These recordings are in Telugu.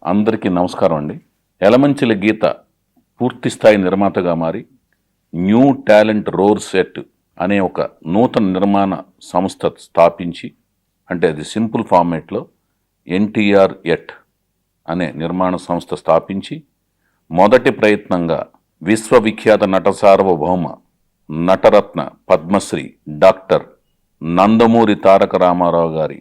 అందరికీ నమస్కారం అండి. యలమంచిలి గీత పూర్తి స్థాయి నిర్మాతగా మారి న్యూ టాలెంట్ రోర్ సెట్ అనే ఒక నూతన నిర్మాణ సంస్థ స్థాపించి, అంటే అది సింపుల్ ఫార్మేట్లో ఎన్టీఆర్ ఎట్ అనే నిర్మాణ సంస్థ స్థాపించి మొదటి ప్రయత్నంగా విశ్వవిఖ్యాత నట సార్వభౌమ నటరత్న పద్మశ్రీ డాక్టర్ నందమూరి తారక రామారావు గారి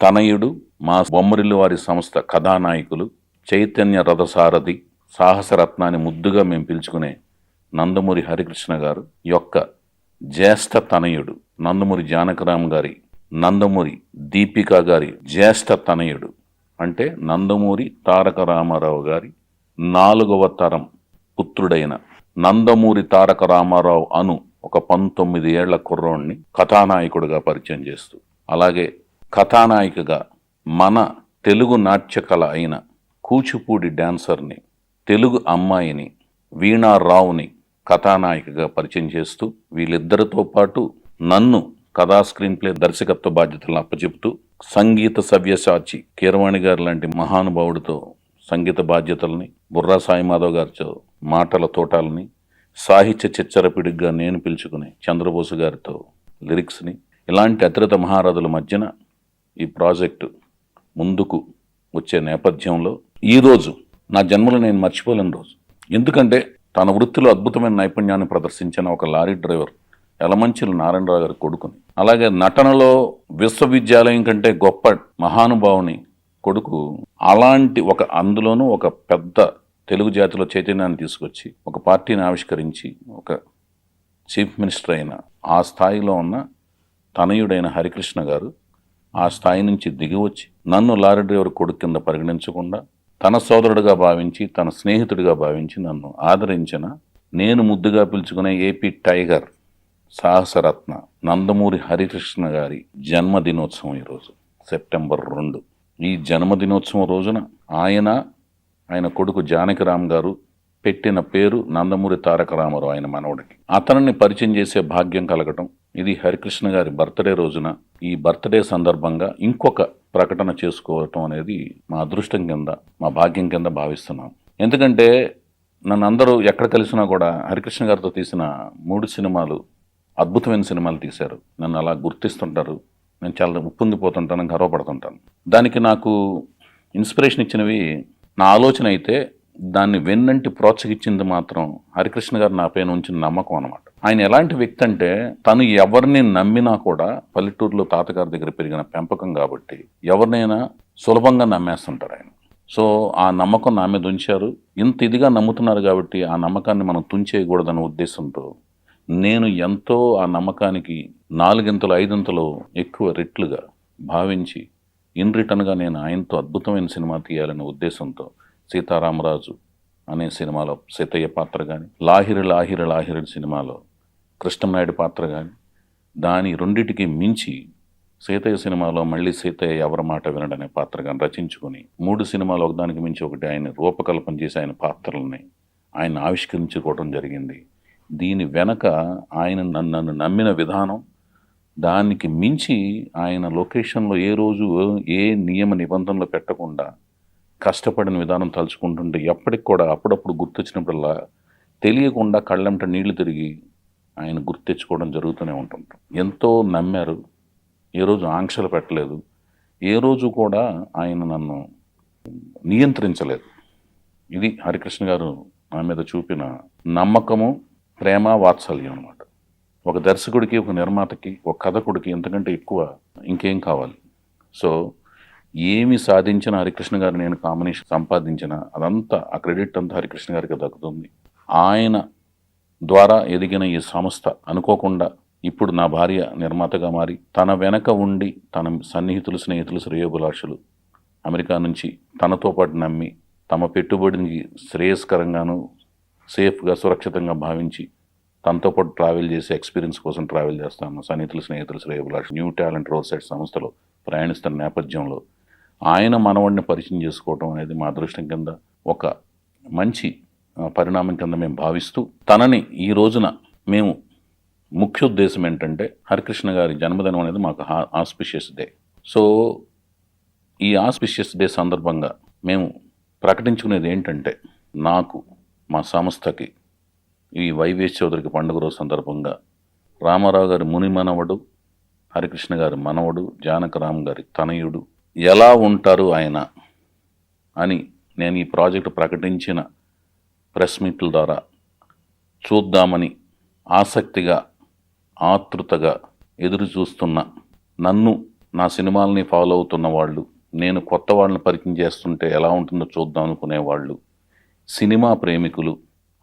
తనయుడు, మా బొమ్మరిల్లు వారి సంస్థ కథానాయకులు, చైతన్య రథసారథి, సాహసరత్నాన్ని ముద్దుగా మేము పిలుచుకునే నందమూరి హరికృష్ణ గారు యొక్క జ్యేష్ఠ తనయుడు నందమూరి జానకరామ్ గారి, నందమూరి దీపిక గారి జ్యేష్ఠ తనయుడు అంటే నందమూరి తారక రామారావు గారి 4వ తరం పుత్రుడైన నందమూరి తారక రామారావు అను ఒక 19 ఏళ్ల కుర్రోడిని కథానాయకుడిగా పరిచయం చేస్తూ, అలాగే కథానాయికగా మన తెలుగు నాట్యకళ అయిన కూచిపూడి డాన్సర్ని, తెలుగు అమ్మాయిని వీణారావుని కథానాయికగా పరిచయం చేస్తూ, వీళ్ళిద్దరితో పాటు నన్ను కథా స్క్రీన్ ప్లే దర్శకత్వ బాధ్యతలను అప్పచెప్తూ, సంగీత సవ్యసాచి కీరవాణి గారు లాంటి మహానుభావుడితో సంగీత బాధ్యతల్ని, బుర్రా సాయిమాధవ్ గారితో మాటల తోటాలని, సాహిత్య చిచ్చరపిడిగా నేను పిలుచుకునే చంద్రబోసు గారితో లిరిక్స్ని, ఇలాంటి అతిరథ మహారథుల మధ్యన ఈ ప్రాజెక్టు ముందుకు వచ్చే నేపథ్యంలో ఈరోజు నా జన్మలో నేను మర్చిపోలేని రోజు. ఎందుకంటే తన వృత్తిలో అద్భుతమైన నైపుణ్యాన్ని ప్రదర్శించిన ఒక లారీ డ్రైవర్ యలమంచిలి నారాయణరావు గారి కొడుకుని, అలాగే నటనలో విశ్వవిద్యాలయం కంటే గొప్ప మహానుభావుని కొడుకు, అలాంటి ఒక అందులోనూ ఒక పెద్ద తెలుగు జాతిలో చైతన్యాన్ని తీసుకొచ్చి ఒక పార్టీని ఆవిష్కరించి ఒక చీఫ్ మినిస్టర్ అయిన ఆ స్థాయిలో ఉన్న తనయుడైన హరికృష్ణ గారు ఆ స్థాయి నుంచి దిగివచ్చి నన్ను లారీ డ్రైవర్ కొడుకు కింద పరిగణించకుండా తన సోదరుడిగా భావించి, తన స్నేహితుడిగా భావించి నన్ను ఆదరించిన, నేను ముద్దుగా పిలుచుకునే ఏపీ టైగర్ సాహసరత్న నందమూరి హరికృష్ణ గారి జన్మదినోత్సవం ఈరోజు సెప్టెంబర్ 2. ఈ జన్మదినోత్సవం రోజున ఆయన కొడుకు జానకిరామ్ గారు పెట్టిన పేరు నందమూరి తారక రామారావు, ఆయన మనవడికి. అతనిని పరిచయం చేసే భాగ్యం కలగటం, ఇది హరికృష్ణ గారి బర్త్డే రోజున, ఈ బర్త్డే సందర్భంగా ఇంకొక ప్రకటన చేసుకోవటం అనేది మా అదృష్టం కింద, మా భాగ్యం కింద భావిస్తున్నాం. ఎందుకంటే నన్ను అందరూ ఎక్కడ కలిసినా కూడా హరికృష్ణ గారితో తీసిన 3 సినిమాలు అద్భుతమైన సినిమాలు తీశారు. నన్ను అలా గుర్తిస్తుంటారు. నేను చాలా ఉప్పొంగిపోతుంటాను, గర్వపడుతుంటాను. దానికి నాకు ఇన్స్పిరేషన్ ఇచ్చినవి నా ఆలోచన అయితే, దాన్ని వెన్నంటి ప్రోత్సహించింది మాత్రం హరికృష్ణ గారు నా పైన ఉంచిన నమ్మకం అనమాట. ఆయన ఎలాంటి వ్యక్తి అంటే, తను ఎవరిని నమ్మినా కూడా, పల్లెటూరులో తాతగారి దగ్గర పెరిగిన పెంపకం కాబట్టి ఎవరినైనా సులభంగా నమ్మేస్తుంటారు ఆయన. సో ఆ నమ్మకం నా మీద ఉంచారు. ఇంత ఇదిగా నమ్ముతున్నారు కాబట్టి ఆ నమ్మకాన్ని మనం తుంచేయకూడదనే ఉద్దేశంతో నేను ఎంతో ఆ నమ్మకానికి 4 5 ఎక్కువ రెట్లుగా భావించి ఇన్ రిటర్న్గా నేను ఆయనతో అద్భుతమైన సినిమా తీయాలనే ఉద్దేశంతో సీతారామరాజు అనే సినిమాలో సీతయ్య పాత్ర కానీ, లాహిరి లాహిరి లాహిరి సినిమాలో కృష్ణనాయుడు పాత్ర కానీ, దాని రెండిటికి మించి సీతయ్య సినిమాలో మళ్ళీ సీతయ్య ఎవరి మాట వినడనే పాత్ర కానీ రచించుకొని 3 సినిమాలు ఒకదానికి మించి ఒకటి ఆయన రూపకల్పన చేసి ఆయన పాత్రలని ఆయన ఆవిష్కరించుకోవడం జరిగింది. దీని వెనక ఆయన నన్ను నమ్మిన విధానం, దానికి మించి ఆయన లొకేషన్లో ఏ రోజు ఏ నియమ నిబంధనలు పెట్టకుండా కష్టపడిన విధానం తలుచుకుంటుంటే ఎప్పటికి కూడా అప్పుడప్పుడు గుర్తొచ్చినప్పుడల్లా తెలియకుండా కళ్ళంట నీళ్లు తిరిగి ఆయన గుర్తెచ్చుకోవడం జరుగుతూనే ఉంటుంటాం. ఎంతో నమ్మారు, ఏ రోజు ఆంక్షలు పెట్టలేదు, ఏ రోజు కూడా ఆయన నన్ను నియంత్రించలేదు. ఇది హరికృష్ణ గారు నా మీద చూపిన నమ్మకము, ప్రేమ, వాత్సల్యం అనమాట. ఒక దర్శకుడికి, ఒక నిర్మాతకి, ఒక కథకుడికి ఇంతకంటే ఎక్కువ ఇంకేం కావాలి? సో ఏమి సాధించిన హరికృష్ణ గారు, నేను కాంబినేషన్ సంపాదించిన అదంతా, ఆ క్రెడిట్ అంతా హరికృష్ణ గారికి దక్కుతుంది. ఆయన ద్వారా ఎదిగిన ఈ సంస్థ అనుకోకుండా ఇప్పుడు నా భార్య నిర్మాతగా మారి, తన వెనక ఉండి తన సన్నిహితులు, స్నేహితులు, శ్రేయోభిలాషులు అమెరికా నుంచి తనతో పాటు నమ్మి తమ పెట్టుబడికి శ్రేయస్కరంగాను సేఫ్గా సురక్షితంగా భావించి తనతో పాటు ట్రావెల్ చేసి ఎక్స్పీరియన్స్ కోసం ట్రావెల్ చేస్తాను సన్నిహితులు, స్నేహితులు, శ్రేయోభిలాషులు న్యూ టాలెంట్ రోర్ సెట్ సంస్థలో ప్రయాణిస్తున్న నేపథ్యంలో ఆయన మనవడిని పరిచయం చేసుకోవటం అనేది మా అదృష్టం కింద, ఒక మంచి పరిణామం కింద మేము భావిస్తూ, తనని ఈ రోజున మేము ముఖ్యోద్దేశం ఏంటంటే, హరికృష్ణ గారి జన్మదినం అనేది మాకు ఆస్పిషియస్ డే. సో ఈ ఆస్పిషియస్ డే సందర్భంగా మేము ప్రకటించుకునేది ఏంటంటే, నాకు మా సంస్థకి ఈ వైవిఎస్ చౌదరికి పండుగ రోజు సందర్భంగా రామారావు గారి ముని మనవడు, హరికృష్ణ గారి మనవడు, జానకరామ్ గారి తనయుడు ఎలా ఉంటారు ఆయన అని నేను ఈ ప్రాజెక్టు ప్రకటించిన ప్రెస్ మీట్ల ద్వారా చూద్దామని ఆసక్తిగా, ఆతృతగా ఎదురు చూస్తున్న, నన్ను, నా సినిమాలని ఫాలో అవుతున్న వాళ్ళు, నేను కొత్త వాళ్ళని పరిచయం చేస్తుంటే ఎలా ఉంటుందో చూద్దాం అనుకునేవాళ్ళు, సినిమా ప్రేమికులు,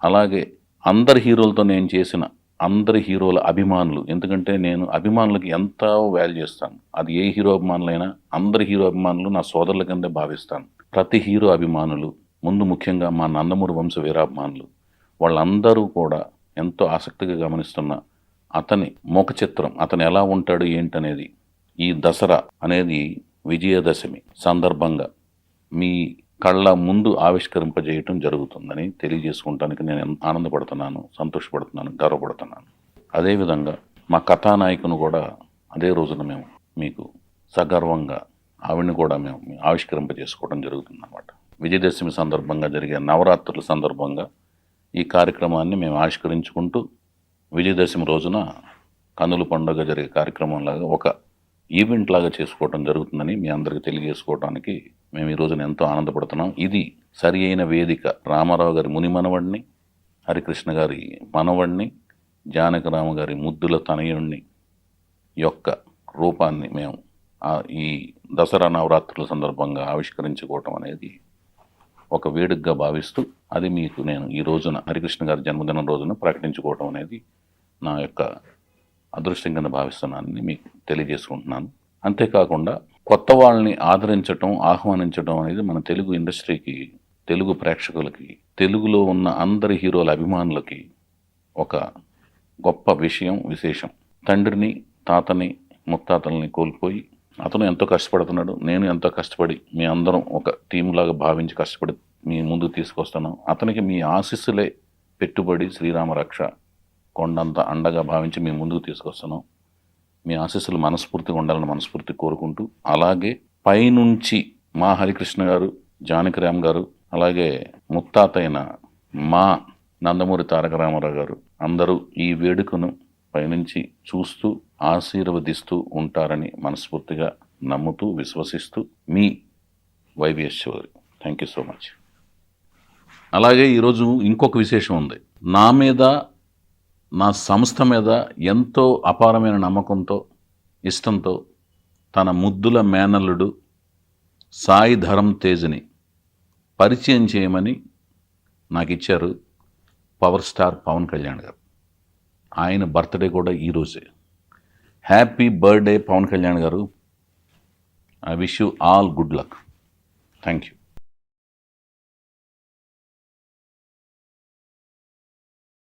అలాగే అందరి హీరోలతో నేను చేసిన అందరి హీరోల అభిమానులు. ఎందుకంటే నేను అభిమానులకి ఎంతో వాల్యూ చేస్తాను. అది ఏ హీరో అభిమానులైనా అందరి హీరో అభిమానులు నా సోదరుల కిందే భావిస్తాను. ప్రతి హీరో అభిమానులు, ముందు ముఖ్యంగా మా నందమూరి వంశ వీరాభిమానులు, వాళ్ళందరూ కూడా ఎంతో ఆసక్తిగా గమనిస్తున్న అతని ముఖ చిత్రం, అతను ఎలా ఉంటాడు ఏంటనేది ఈ దసరా అనేది విజయదశమి సందర్భంగా మీ కళ్ళ ముందు ఆవిష్కరింపజేయటం జరుగుతుందని తెలియజేసుకుంటానికి నేను ఆనందపడుతున్నాను, సంతోషపడుతున్నాను, గర్వపడుతున్నాను. అదేవిధంగా మా కథానాయకును కూడా అదే రోజున మేము మీకు సగర్వంగా ఆవిడని కూడా మేము ఆవిష్కరింపజేసుకోవడం జరుగుతుందన్నమాట. విజయదశమి సందర్భంగా జరిగే నవరాత్రుల సందర్భంగా ఈ కార్యక్రమాన్ని మేము ఆవిష్కరించుకుంటూ విజయదశమి రోజున కన్నుల పండుగ జరిగే కార్యక్రమంలాగా ఒక ఈవెంట్ లాగా చేసుకోవడం జరుగుతుందని మీ అందరికీ తెలియజేసుకోవడానికి మేము ఈ రోజున ఎంతో ఆనందపడుతున్నాం. ఇది సరి అయిన వేదిక. రామారావు గారి ముని మనవడిని, హరికృష్ణ గారి మనవడిని, జానకరామ గారి ముద్దుల తనయుణ్ణి యొక్క రూపాన్ని మేము ఈ దసరా నవరాత్రుల సందర్భంగా ఆవిష్కరించుకోవటం అనేది ఒక వేడుకగా భావిస్తూ, అది మీకు నేను ఈ రోజున హరికృష్ణ గారి జన్మదినం రోజున ప్రకటించుకోవటం అనేది నా యొక్క అదృష్టం కింద భావిస్తున్నానని మీకు తెలియజేసుకుంటున్నాను. అంతేకాకుండా కొత్త వాళ్ళని ఆదరించటం, ఆహ్వానించడం అనేది మన తెలుగు ఇండస్ట్రీకి, తెలుగు ప్రేక్షకులకి, తెలుగులో ఉన్న అందరి హీరోల అభిమానులకి ఒక గొప్ప విషయం, విశేషం. తండ్రిని, తాతని, ముత్తాతల్ని కోల్పోయి అతను ఎంతో కష్టపడుతున్నాడు, నేను ఎంతో కష్టపడి మీ అందరం ఒక టీం లాగా భావించి కష్టపడి మీ ముందుకు తీసుకొస్తున్నాం. అతనికి మీ ఆశీస్సులే పెట్టుబడి, శ్రీరామ రక్ష, కొండంత అండగా భావించి మీ ముందుకు తీసుకొస్తున్నాం. మీ ఆశీస్సులు మనస్ఫూర్తిగా ఉండాలని మనస్ఫూర్తి కోరుకుంటూ, అలాగే పైనుంచి మా హరికృష్ణ గారు, జానకిరామ్ గారు, అలాగే ముత్తాత అయిన మా నందమూరి తారక రామారావు గారు అందరూ ఈ వేడుకను పైనుంచి చూస్తూ ఆశీర్వదిస్తూ ఉంటారని మనస్ఫూర్తిగా నమ్ముతూ, విశ్వసిస్తూ మీ YVS Chowdary. Thank you so much. అలాగే ఈరోజు ఇంకొక విశేషం ఉంది. నా మీద, నా సంస్థ మీద ఎంతో అపారమైన నమ్మకంతో, ఇష్టంతో తన ముద్దుల మేనల్లుడు సాయి ధరమ్ తేజ్ని పరిచయం చేయమని నాకు ఇచ్చారు పవర్ స్టార్ పవన్ కళ్యాణ్ గారు. ఆయన బర్త్డే కూడా ఈరోజే. హ్యాపీ బర్త్డే పవన్ కళ్యాణ్ గారు. I wish you all good luck. Thank you.